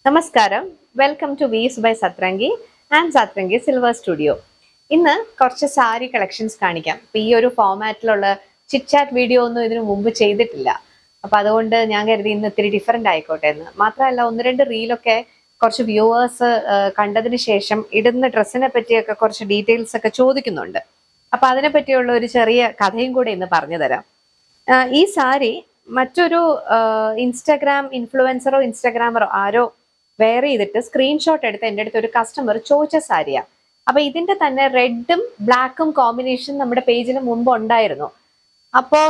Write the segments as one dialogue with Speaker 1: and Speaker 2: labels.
Speaker 1: നമസ്കാരം, welcome to Weaves by Satrangi and Satrangi Silver Studio. ഇന്ന് കുറച്ച് സാരി കളക്ഷൻസ് കാണിക്കാം. ഇപ്പൊ ഈ ഒരു ഫോമാറ്റിലുള്ള ചിറ്റ് ചാറ്റ് വീഡിയോ ഒന്നും ഇതിനു മുമ്പ് ചെയ്തിട്ടില്ല. അപ്പൊ അതുകൊണ്ട് ഞാൻ കരുതി ഇന്ന് ഇത്തിരി ഡിഫറെന്റ് ആയിക്കോട്ടെ എന്ന്. മാത്രമല്ല, ഒന്ന് രണ്ട് റീലൊക്കെ കുറച്ച് വ്യൂവേഴ്സ് കണ്ടതിന് ശേഷം ഇടുന്ന ഡ്രസ്സിനെ പറ്റിയൊക്കെ കുറച്ച് ഡീറ്റെയിൽസ് ഒക്കെ ചോദിക്കുന്നുണ്ട്. അപ്പൊ അതിനെ പറ്റിയുള്ള ഒരു ചെറിയ കഥയും കൂടെ ഇന്ന് പറഞ്ഞു തരാം. ഈ സാരി മറ്റൊരു ഇൻസ്റ്റാഗ്രാം ഇൻഫ്ലുവൻസറോ ഇൻസ്റ്റാഗ്രാമറോ ആരോ വെയർ ചെയ്തിട്ട് സ്ക്രീൻഷോട്ട് എടുത്ത് എൻ്റെ അടുത്ത് ഒരു കസ്റ്റമർ ചോദിച്ച സാരിയാ. അപ്പൊ ഇതിന്റെ തന്നെ റെഡും ബ്ലാക്കും കോമ്പിനേഷൻ നമ്മുടെ പേജിന് മുമ്പ് ഉണ്ടായിരുന്നു. അപ്പോ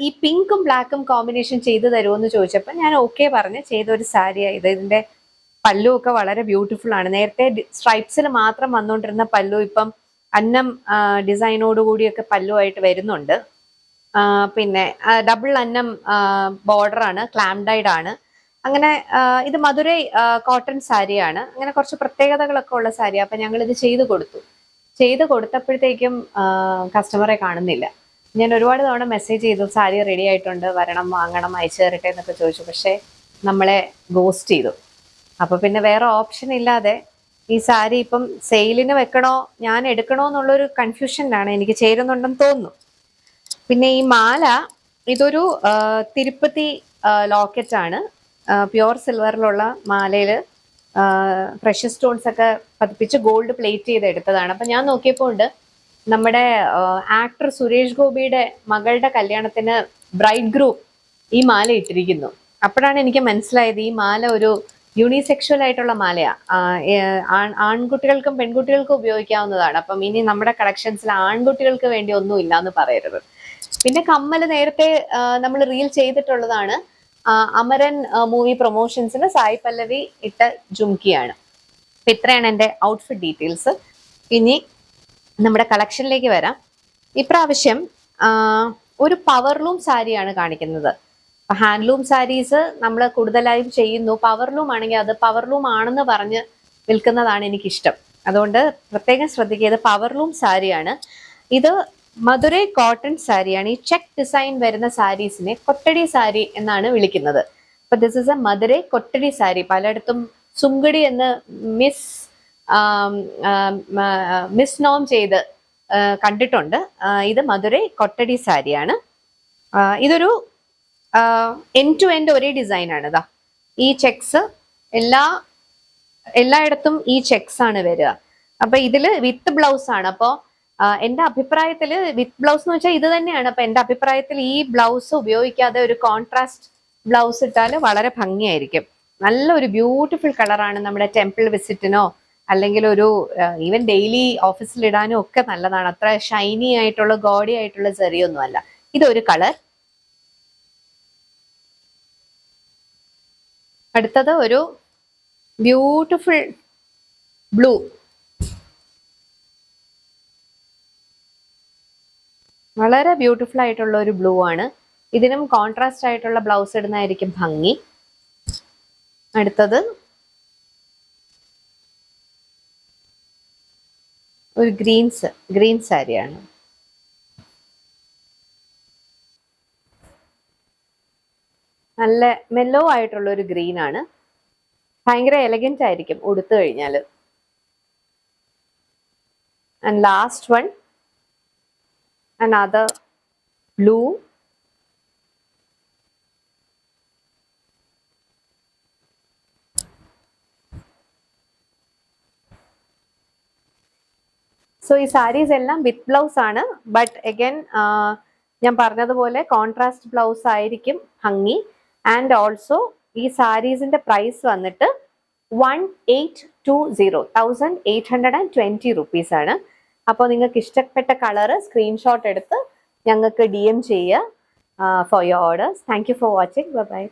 Speaker 1: ഈ പിങ്കും ബ്ലാക്കും കോമ്പിനേഷൻ ചെയ്തു തരുമോ ചോദിച്ചപ്പോൾ ഞാൻ ഓക്കെ പറഞ്ഞ് ചെയ്ത ഒരു സാരിയാ ഇത്. ഇതിന്റെ പല്ലു ഒക്കെ വളരെ ബ്യൂട്ടിഫുൾ ആണ്. നേരത്തെ സ്ട്രൈപ്സിൽ മാത്രം വന്നുകൊണ്ടിരുന്ന പല്ലു ഇപ്പം അന്നം ഡിസൈനോട് കൂടിയൊക്കെ പല്ലു ആയിട്ട് വരുന്നുണ്ട്. പിന്നെ ഡബിൾ അന്നം ബോർഡർ ആണ്, ക്ലാംഡൈഡ് ആണ്. അങ്ങനെ ഇത് മധുരൈ കോട്ടൺ സാരിയാണ്. അങ്ങനെ കുറച്ച് പ്രത്യേകതകളൊക്കെ ഉള്ള സാരിയാണ്. അപ്പൊ ഞങ്ങൾ ഇത് ചെയ്ത് കൊടുത്തപ്പോഴത്തേക്കും കസ്റ്റമറെ കാണുന്നില്ല. ഞാൻ ഒരുപാട് തവണ മെസ്സേജ് ചെയ്തു, സാരി റെഡി ആയിട്ടുണ്ട്, വരണം, വാങ്ങണം, അയച്ചു തരട്ടെ എന്നൊക്കെ ചോദിച്ചു. പക്ഷെ നമ്മളെ ഗോസ്റ്റ് ചെയ്തു. അപ്പൊ പിന്നെ വേറെ ഓപ്ഷൻ ഇല്ലാതെ ഈ സാരി ഇപ്പം സെയിലിന് വെക്കണോ ഞാൻ എടുക്കണോ എന്നുള്ളൊരു കൺഫ്യൂഷനിലാണ്. എനിക്ക് ചേരുന്നുണ്ടെന്ന് തോന്നുന്നു. പിന്നെ ഈ മാല ഇതൊരു തിരുപ്പതി ലോക്കറ്റ് ആണ്. പ്യുവർ സിൽവറിലുള്ള മാലയില് പ്രഷ്യസ് സ്റ്റോൺസ് ഒക്കെ പതിപ്പിച്ച് ഗോൾഡ് പ്ലേറ്റ് ചെയ്ത് എടുത്തതാണ്. അപ്പൊ ഞാൻ നോക്കിയപ്പോൾ ഉണ്ട് നമ്മുടെ ആക്ടർ സുരേഷ് ഗോപിയുടെ മകളുടെ കല്യാണത്തിന് ബ്രൈഡ് ഗ്രൂം ഈ മാല ഇട്ടിരിക്കുന്നു. അപ്പോഴാണ് എനിക്ക് മനസ്സിലായത് ഈ മാല ഒരു യൂണിസെക്ഷൽ ആയിട്ടുള്ള മാലയാ. ആൺകുട്ടികൾക്കും പെൺകുട്ടികൾക്കും ഉപയോഗിക്കാവുന്നതാണ്. അപ്പം ഇനി നമ്മുടെ കളക്ഷൻസിൽ ആൺകുട്ടികൾക്ക് വേണ്ടി ഒന്നും ഇല്ല എന്ന് പറയരുത്. പിന്നെ കമ്മല് നേരത്തെ നമ്മൾ റീൽ ചെയ്തിട്ടുള്ളതാണ്. അമരൻ മൂവി പ്രൊമോഷൻസിന് സായി പല്ലവി ഇട്ട ജുംകിയാണ്. ഇത്രയാണ് എൻ്റെ ഔട്ട്ഫിറ്റ് ഡീറ്റെയിൽസ്. ഇനി നമ്മുടെ കളക്ഷനിലേക്ക് വരാം. ഇപ്രാവശ്യം ഒരു പവർലൂം സാരിയാണ് കാണിക്കുന്നത്. ഹാൻഡ്ലൂം സാരീസ് നമ്മൾ കൂടുതലായും ചെയ്യുന്നു. പവർലൂം ആണെങ്കിൽ അത് പവർലൂം ആണെന്ന് പറഞ്ഞ് വിൽക്കുന്നതാണ് എനിക്കിഷ്ടം. അതുകൊണ്ട് പ്രത്യേകം ശ്രദ്ധിക്കുക, ഇത് പവർലൂം സാരിയാണ്. ഇത് മധുരൈ കോട്ടൺ സാരിയാണ്. ഈ ചെക്ക് ഡിസൈൻ വരുന്ന സാരീസിനെ കൊട്ടടി സാരി എന്നാണ് വിളിക്കുന്നത്. അപ്പൊ this is a Madurai kottadi sari. പലയിടത്തും സുങ്കടി എന്ന് മിസ് നോം ചെയ്ത് കണ്ടിട്ടുണ്ട്. ഇത് മധുരൈ കൊട്ടടി സാരിയാണ്. ഇതൊരു എൻഡ് ടു എൻഡ് ഒരേ ഡിസൈൻ ആണ്. ഇതാ ഈ ചെക്സ് എല്ലായിടത്തും ഈ ചെക്സ് ആണ് വരിക. അപ്പൊ ഇതില് വിത്ത് ബ്ലൗസ് ആണ്. അപ്പോ എന്റെ അഭിപ്രായത്തിൽ വിത്ത് ബ്ലൗസ് എന്ന് വെച്ചാൽ ഇത് തന്നെയാണ്. അപ്പൊ എന്റെ അഭിപ്രായത്തിൽ ഈ ബ്ലൗസ് ഉപയോഗിക്കാതെ ഒരു കോൺട്രാസ്റ്റ് ബ്ലൗസ് ഇട്ടാൽ വളരെ ഭംഗിയായിരിക്കും. നല്ലൊരു ബ്യൂട്ടിഫുൾ കളറാണ്. നമ്മുടെ ടെമ്പിൾ വിസിറ്റിനോ അല്ലെങ്കിൽ ഒരു ഈവൻ ഡെയിലി ഓഫീസിൽ ഇടാനും ഒക്കെ നല്ലതാണ്. അത്ര ഷൈനി ആയിട്ടുള്ള ഗോഡി ആയിട്ടുള്ള ചെറിയൊന്നും അല്ല. ഇതൊരു കളർ. അടുത്തത് ഒരു ബ്യൂട്ടിഫുൾ ബ്ലൂ. വളരെ ബ്യൂട്ടിഫുൾ ആയിട്ടുള്ള ഒരു ബ്ലൂ ആണ്. ഇതിനും കോൺട്രാസ്റ്റ് ആയിട്ടുള്ള ബ്ലൗസ് ഇടുന്നതായിരിക്കും ഭംഗി. അടുത്തത് ഒരു ഗ്രീൻ സാരിയാണ്. നല്ല മെല്ലോ ആയിട്ടുള്ള ഒരു ഗ്രീൻ ആണ്. ഭയങ്കര എലഗന്റ് ആയിരിക്കും ഉടുത്തു കഴിഞ്ഞാൽ. And last one another blue. So ഈ സാരീസ് എല്ലാം വിത്ത് ബ്ലൗസ് ആണ്. ബട്ട് അഗൈൻ ഞാൻ പറഞ്ഞതുപോലെ കോൺട്രാസ്റ്റ് ബ്ലൗസ് ആയിരിക്കും ഭംഗി. ആൻഡ് ഓൾസോ ഈ സാരീസിന്റെ പ്രൈസ് വന്നിട്ട് 1820 rupees ആണ്. അപ്പോൾ നിങ്ങൾക്ക് ഇഷ്ടപ്പെട്ട കളറ് സ്ക്രീൻഷോട്ട് എടുത്ത് ഞങ്ങൾക്ക് DM ചെയ്യുക for your orders. Thank you for watching. Bye bye.